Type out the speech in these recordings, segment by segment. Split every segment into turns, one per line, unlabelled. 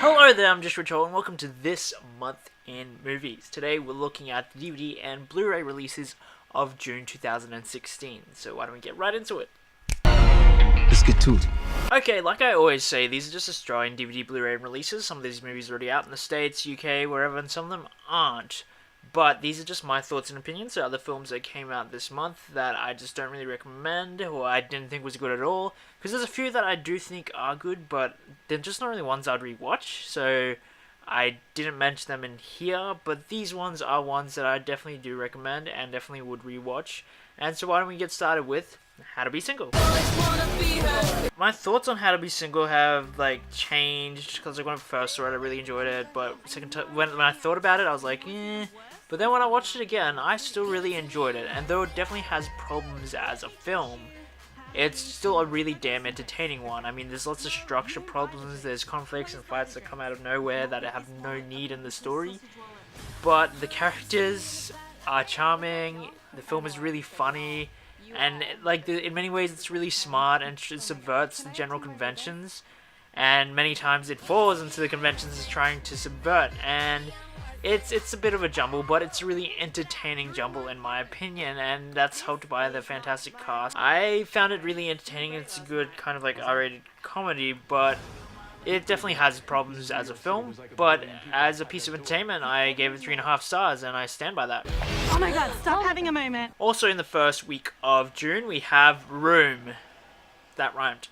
Hello there, I'm just Rachel, and welcome to This Month in Movies. Today we're looking at the DVD and Blu-ray releases of June 2016, so why don't we get right into it?
Let's get to it.
Okay, like I always say, these are just Australian DVD, Blu-ray releases. Some of these movies are already out in the States, UK, wherever, and some of them aren't. But these are just my thoughts and opinions. So other films that came out this month that I just don't really recommend, or I didn't think was good at all. Because there's a few that I do think are good, but they're just not really ones I'd rewatch. So I didn't mention them in here, but these ones are ones that I definitely do recommend and definitely would rewatch. And so why don't we get started with How to Be Single. My thoughts on How to Be Single have changed because when I first saw it I really enjoyed it, but when I thought about it I was like eh. But then when I watched it again I still really enjoyed it, and though it definitely has problems as a film, it's still a really damn entertaining one. I mean, there's lots of structure problems, there's conflicts and fights that come out of nowhere that have no need in the story, but the characters are charming, the film is really funny, and in many ways it's really smart and it subverts the general conventions, and many times it falls into the conventions it's trying to subvert, and it's a bit of a jumble, but it's a really entertaining jumble in my opinion, and that's helped by the fantastic cast. I found it really entertaining. It's a good kind of R-rated comedy, but it definitely has problems as a film, but as a piece of entertainment, I gave it 3.5 stars, and I stand by that.
Oh my god, stop having a moment.
Also in the first week of June, we have Room. That rhymed.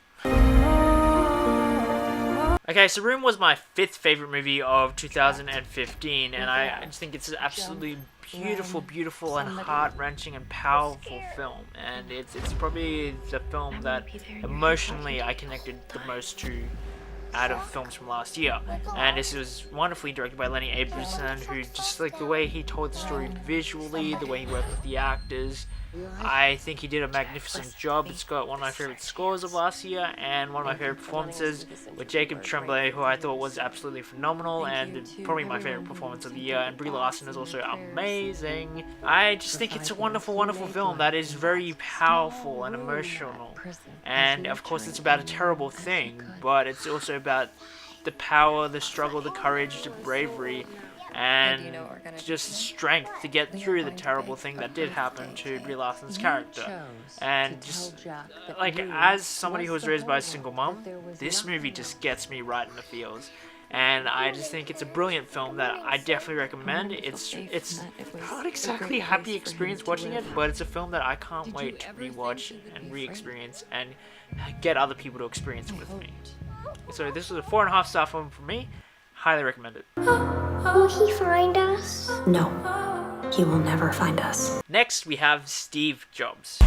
Okay, so Room was my 5th favorite movie of 2015, and I just think it's an absolutely beautiful and heart-wrenching and powerful film, and it's probably the film that emotionally I connected the most to out of films from last year. And this was wonderfully directed by Lenny Abrahamson, who just the way he told the story visually, the way he worked with the actors, I think he did a magnificent job. It's got one of my favorite scores of last year, and one of my favorite performances with Jacob Tremblay, who I thought was absolutely phenomenal, and probably my favorite performance of the year, and Brie Larson is also amazing. I just think it's a wonderful film that is very powerful and emotional, and of course it's about a terrible thing, but it's also about the power, the struggle, the courage, the bravery, and just strength to get through the terrible thing that did happen to Brie Larson's character. And just as somebody who was raised by a single mom, this movie just gets me right in the feels, and I just think it's a brilliant film that I definitely recommend. It's not exactly a happy experience watching it, but it's a film that I can't wait to rewatch and re-experience and get other people to experience with me. So this was a 4.5 star film for me. Highly recommend it.
Will he find us?
No, he will never find us.
Next, we have Steve Jobs.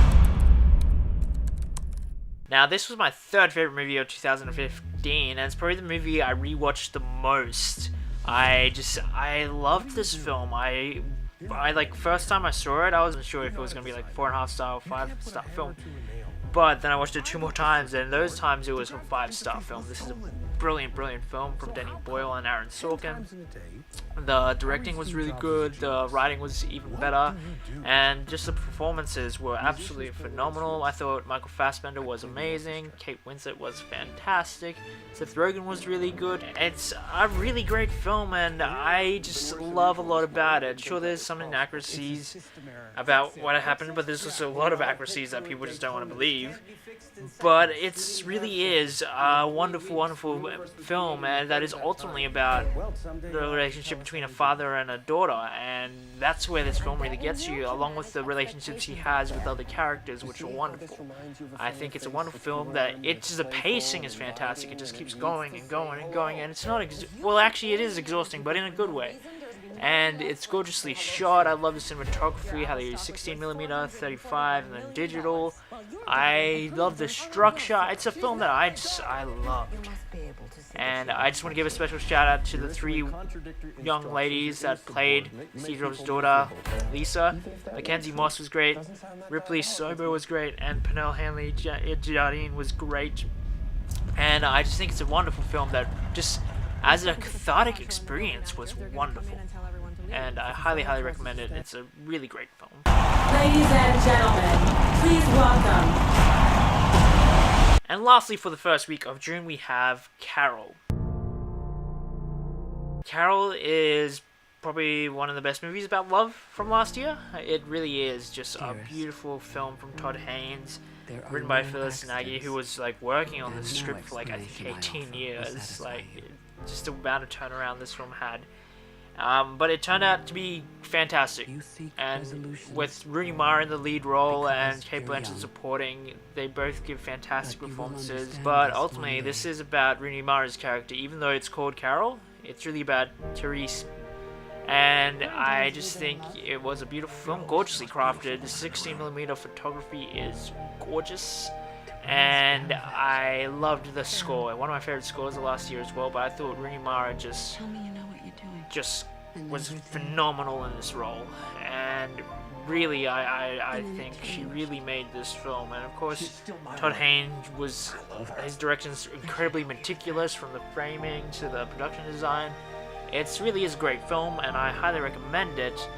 Now, this was my 3rd favorite movie of 2015, and it's probably the movie I rewatched the most. I loved this film. I first time I saw it, I wasn't sure if it was going to be 4.5 star or 5-star film. But then I watched it 2 more times, and those times it was a 5-star film. This is a brilliant film from Danny Boyle and Aaron Sorkin. The directing was really good, the writing was even better, and just the performances were absolutely phenomenal. I thought Michael Fassbender was amazing, Kate Winslet was fantastic, Seth Rogen was really good. It's a really great film, and I just love a lot about it. Sure, there's some inaccuracies about what happened, but there's also a lot of accuracies that people just don't want to believe. But it really is a wonderful film, and that is ultimately about the relationship between a father and a daughter, and that's where this film really gets you, along with the relationships he has with other characters, which are wonderful. I think it's a wonderful film that the pacing is fantastic. It just keeps going and going and going, and it's not actually it is exhausting, but in a good way. And it's gorgeously shot. I love the cinematography, how they use 16mm, 35, and then digital. I love the structure. It's a film that I loved. And I just want to give a special shout out to the 3 young ladies that played Steve Jobs' daughter, Lisa. Mackenzie Moss was great, Ripley Sobo was great, and Pernell Hanley Jardine was great. And I just think it's a wonderful film that just, as a cathartic experience, was wonderful. And I highly recommend it. It's a really great film.
Ladies and gentlemen, please welcome.
And lastly, for the first week of June, we have Carol. Carol is probably one of the best movies about love from last year. It really is just a beautiful film from Todd Haynes, written by Phyllis Nagy, who was like working on this script for like I think 18 years. Like just the amount of turnaround this film had. But it turned out to be fantastic, and with Rooney Mara in the lead role and Cate Blanchett supporting, they both give fantastic performances. But ultimately, this is about Rooney Mara's character. Even though it's called Carol, it's really about Therese. And I just think it was a beautiful film, gorgeously crafted. The 16mm photography is gorgeous, and I loved the score. One of my favorite scores of last year as well. But I thought Rooney Mara just was phenomenal in this role, and really I think she really made this film. And of course Todd Haynes his direction's incredibly meticulous, from the framing to the production design. It really is a great film, and I highly recommend it,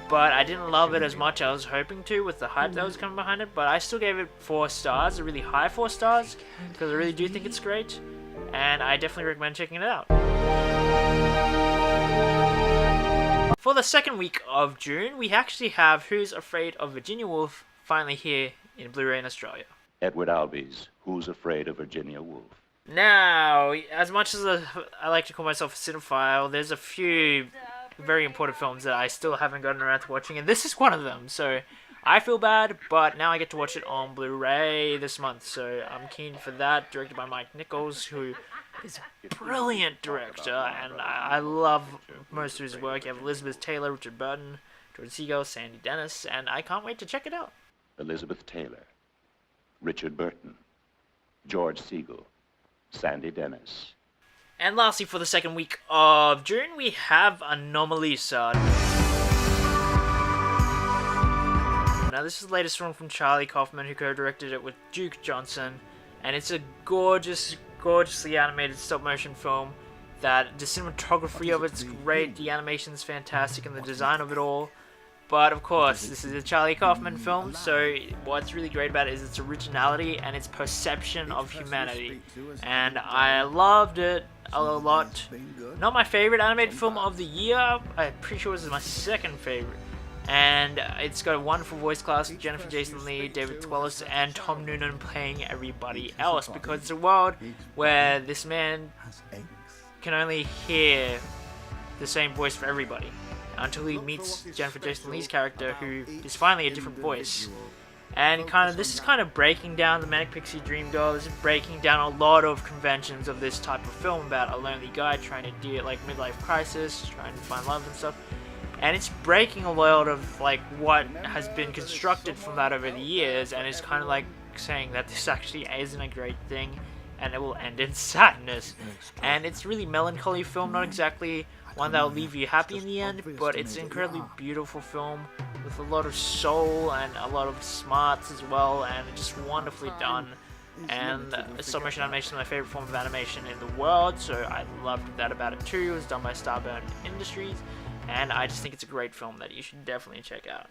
but I didn't love it as much as I was hoping to with the hype that was coming behind it. But I still gave it 4 stars, a really high 4 stars, because I really do think it's great, and I definitely recommend checking it out. For the second week of June, we actually have Who's Afraid of Virginia Woolf finally here in Blu-ray in Australia.
Edward Albee's Who's Afraid of Virginia Woolf.
Now, as much as I like to call myself a cinephile, there's a few very important films that I still haven't gotten around to watching, and this is one of them. So I feel bad, but now I get to watch it on Blu-ray this month, so I'm keen for that. Directed by Mike Nichols, who is a brilliant director, and I love most of his work. You have Elizabeth Taylor, Richard Burton, George Segal, Sandy Dennis, and I can't wait to check it out.
Elizabeth Taylor, Richard Burton, George Segal, Sandy Dennis.
And lastly, for the second week of June, we have Anomalisa. Now, this is the latest film from Charlie Kaufman, who co-directed it with Duke Johnson, and it's a gorgeously animated stop-motion film. That the cinematography of it's great, the animation's fantastic, and the design of it all. But of course, this is a Charlie Kaufman film, so what's really great about it is its originality and its perception of humanity. And I loved it a lot. Not my favorite animated film of the year, I'm pretty sure this is my second favorite. And it's got a wonderful voice cast: Jennifer Jason Leigh, David Twellis, and Tom Noonan playing everybody else, because it's a world where this man can only hear the same voice for everybody, until he meets Jennifer Jason Leigh's character, who is finally a different voice. And this is kind of breaking down the Manic Pixie Dream Girl. This is breaking down a lot of conventions of this type of film about a lonely guy trying to deal like midlife crisis, trying to find love and stuff. And it's breaking a lot of like what has been constructed from that over the years, and it's kind of like saying that this actually isn't a great thing, and it will end in sadness. And it's a really melancholy film, not exactly one that will leave you happy in the end, but it's an incredibly beautiful film with a lot of soul and a lot of smarts as well, and it's just wonderfully done. And stop motion animation is my favorite form of animation in the world, so I loved that about it too. It was done by Starburn Industries, and I just think it's a great film that you should definitely check out.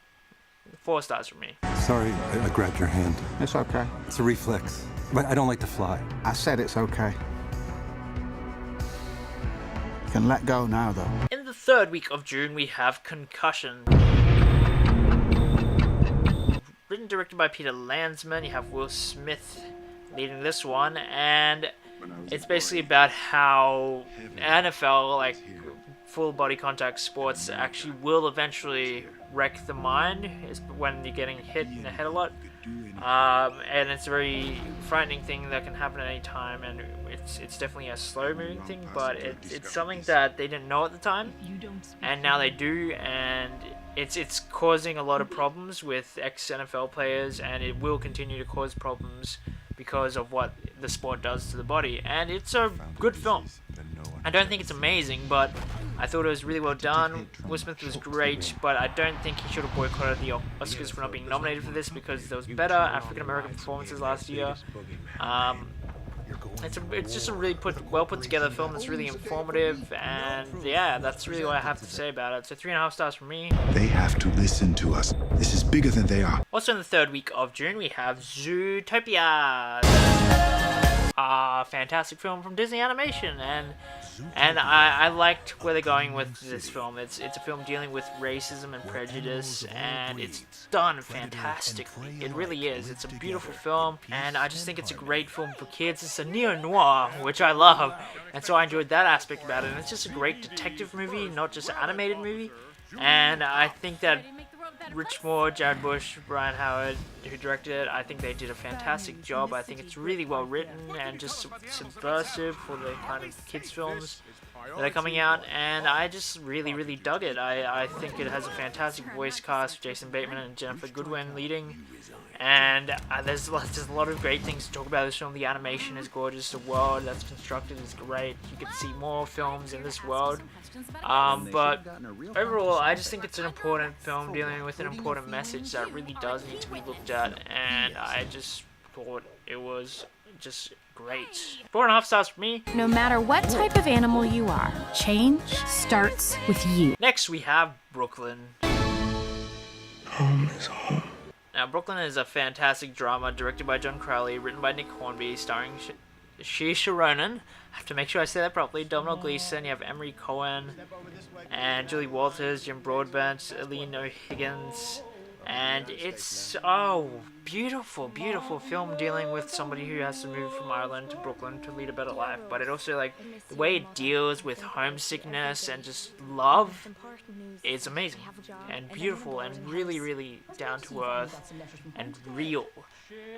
4 stars from me.
Sorry, I grabbed your hand.
It's okay.
It's a reflex. But I don't like to fly.
I said it's okay. You can let go now, though.
In the third week of June, we have Concussion. Written and directed by Peter Landsman. You have Will Smith leading this one, and it's basically about how NFL, like full body contact sports, actually will eventually wreck the mind when you're getting hit in the head a lot. And it's a very frightening thing that can happen at any time, and it's definitely a slow moving thing, but it's something that they didn't know at the time, and now they do, and it's causing a lot of problems with ex-NFL players, and it will continue to cause problems because of what the sport does to the body. And it's a good film. I don't think it's amazing, but I thought it was really well done. Will Smith was great, but I don't think he should have boycotted the Oscars for not being nominated for this, because there was better African-American performances last year. It's just a really well put together film that's really informative, and yeah, that's really what I have to say about it. So 3.5 stars from me.
They have to listen to us. This is bigger than they are.
Also in the third week of June, we have Zootopia. A fantastic film from Disney Animation, and I liked where they're going with this film. It's a film dealing with racism and prejudice, and it's done fantastically. It really is. It's a beautiful film, and I just think it's a great film for kids. It's a neo-noir, which I love, and so I enjoyed that aspect about it. And it's just a great detective movie, not just an animated movie. And I think that Rich Moore, Jared Bush, Brian Howard, who directed it, I think they did a fantastic job. I think it's really well written and just subversive for the kind of kids films that are coming out, and I just really dug it. I think it has a fantastic voice cast, Jason Bateman and Jennifer Goodwin leading, and there's a lot of great things to talk about this film. The animation is gorgeous, the world that's constructed is great, you can see more films in this world, but overall I just think it's an important film dealing with an important message that really does need to be looked at, and I just thought it was just great. 4.5 stars for me.
No matter what type of animal you are, change starts with you.
Next we have Brooklyn.
Home is home.
Now Brooklyn is a fantastic drama directed by John Crowley, written by Nick Hornby, starring Saoirse Ronan. I have to make sure I say that properly. Domhnall Gleeson, you have Emery Cohen, and Julie Walters, Jim Broadbent, Eileen O'Higgins. And it's, beautiful film dealing with somebody who has to move from Ireland to Brooklyn to lead a better life. But it also, like, the way it deals with homesickness and just love is amazing and beautiful and really down to earth and real.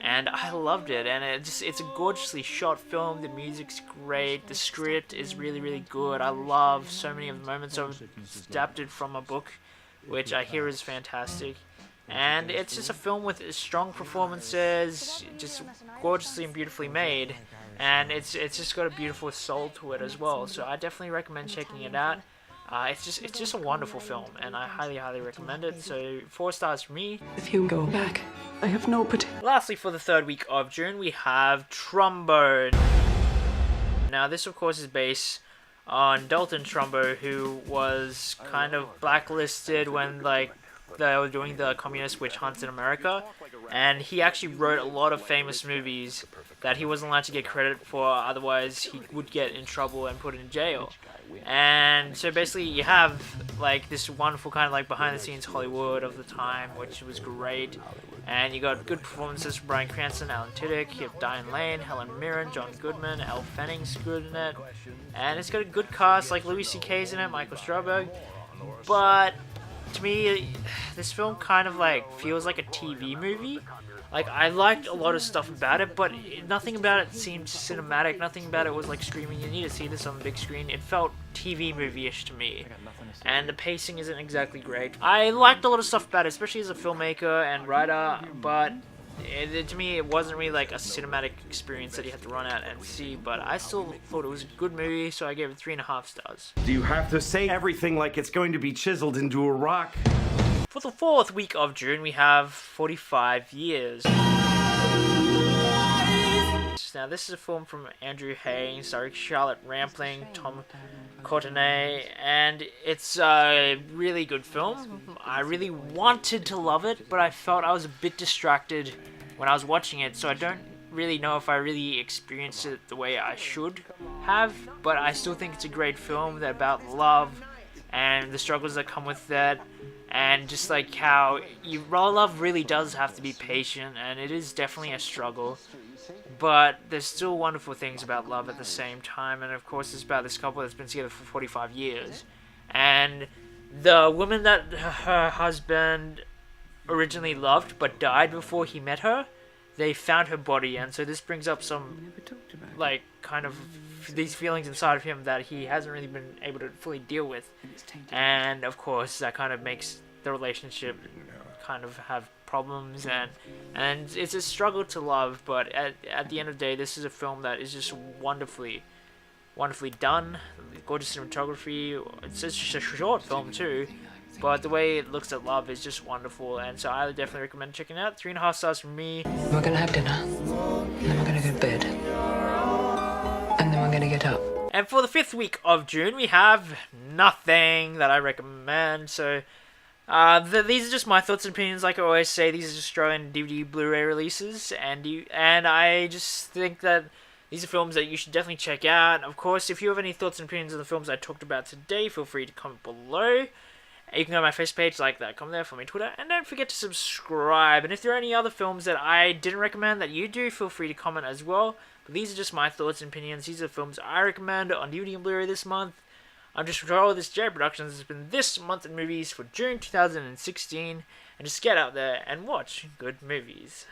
And I loved it, and it's a gorgeously shot film. The music's great, the script is really good. I love so many of the moments of adapted from a book, which I hear is fantastic. And it's just a film with strong performances, just gorgeously and beautifully made, and it's just got a beautiful soul to it as well. So I definitely recommend checking it out. It's just a wonderful film, and I highly recommend it. So 4 stars for me.
If you go back, I have no potential.
Lastly, for the 3rd week of June, we have Trumbo. Now this of course is based on Dalton Trumbo, who was kind of blacklisted when they were doing the communist witch hunts in America, and he actually wrote a lot of famous movies that he wasn't allowed to get credit for, otherwise he would get in trouble and put in jail. And so basically you have like this wonderful kind of like behind the scenes Hollywood of the time, which was great, and you got good performances from Bryan Cranston, Alan Tudyk, you have Diane Lane, Helen Mirren, John Goodman, Elle Fanning's good in it, and it's got a good cast, like Louis C.K.'s in it, Michael Strauberg. But to me, this film kind of like feels like a TV movie. Like, I liked a lot of stuff about it, but nothing about it seemed cinematic. Nothing about it was like screaming, you need to see this on the big screen. It felt TV movie-ish to me, and the pacing isn't exactly great. I liked a lot of stuff about it, especially as a filmmaker and writer, but to me it wasn't really like a cinematic experience that you had to run out and see. But I still thought it was a good movie, so I gave it 3.5 stars.
Do you have to say everything like it's going to be chiseled into a rock?
For the 4th week of June, we have 45 Years. Now, this is a film from Andrew Hain, starring Charlotte Rampling, Tom Courtenay, and it's a really good film. I really wanted to love it, but I felt I was a bit distracted when I was watching it, so I don't really know if I really experienced it the way I should have, but I still think it's a great film about love and the struggles that come with that. And just like how love really does have to be patient, and it is definitely a struggle, but there's still wonderful things about love at the same time. And of course it's about this couple that's been together for 45 years, and the woman that her husband originally loved but died before he met her, they found her body, and so this brings up some like kind of these feelings inside of him that he hasn't really been able to fully deal with, and of course that kind of makes the relationship kind of have problems, and it's a struggle to love. But at the end of the day, this is a film that is just wonderfully done, gorgeous cinematography. It's just a short film too, but the way it looks at love is just wonderful, and so I would definitely recommend checking it out. 3.5 stars from me.
We're gonna have dinner, and then we're gonna go to bed, and then we're gonna get up.
And for the 5th week of June, we have Nothing, that I recommend. So these are just my thoughts and opinions. Like I always say, these are just Australian DVD Blu-ray releases, and I just think that These are films that you should definitely check out. Of course, if you have any thoughts and opinions on the films I talked about today, feel free to comment below. You can go to my Facebook page, like that, comment there, follow me on Twitter, and don't forget to subscribe. And if there are any other films that I didn't recommend that you do, feel free to comment as well. But these are just my thoughts and opinions. These are the films I recommend on DVD and Blu-ray this month. I'm just control of this J Productions. This has been this month in movies for June 2016. And just get out there and watch good movies.